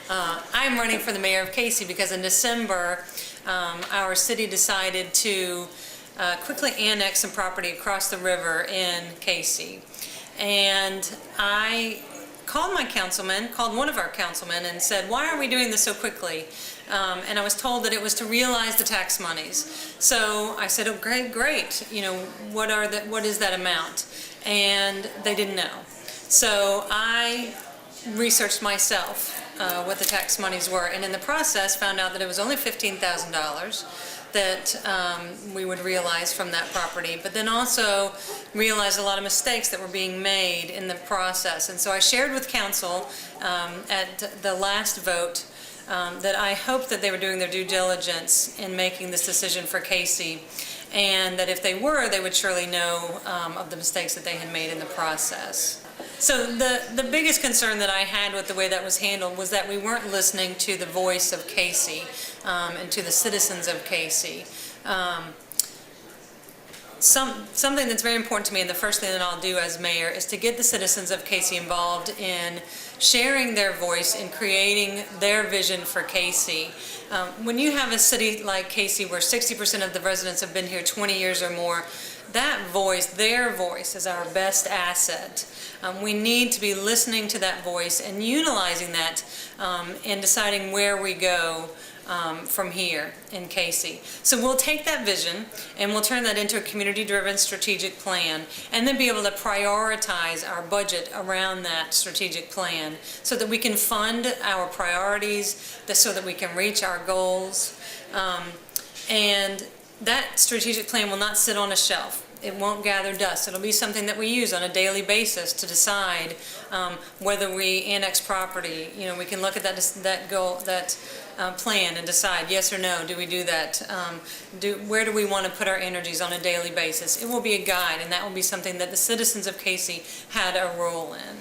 I'm running for the mayor of Cayce because in December, our city decided to quickly annex some property across the river in Cayce. And I called one of our councilmen and said, why are we doing this so quickly? And I was told that it was to realize the tax monies. So I said, oh, great, you know, what is that amount? And they didn't know. So I researched myself what the tax monies were, and in the process found out that it was only $15,000 that we would realize from that property, but then also realized a lot of mistakes that were being made in the process. And so I shared with council at the last vote that I hoped that they were doing their due diligence in making this decision for Cayce, and that if they were, they would surely know of the mistakes that they had made in the process. So the biggest concern that I had with the way that was handled was that we weren't listening to the voice of Cayce and to the citizens of Cayce. Something that's very important to me, and the first thing that I'll do as mayor, is to get the citizens of Cayce involved in sharing their voice in creating their vision for Cayce. When you have a city like Cayce where 60% of the residents have been here 20 years or more, that voice, their voice, is our best asset. We need to be listening to that voice and utilizing that in deciding where we go from here in Cayce. So we'll take that vision and we'll turn that into a community-driven strategic plan, and then be able to prioritize our budget around that strategic plan so that we can fund our priorities, so that we can reach our goals. And that strategic plan will not sit on a shelf. It won't gather dust. It'll be something that we use on a daily basis to decide whether we annex property. You know, we can look at that plan and decide yes or no. Do we do that? Where do we want to put our energies on a daily basis? It will be a guide, and that will be something that the citizens of Cayce had a role in.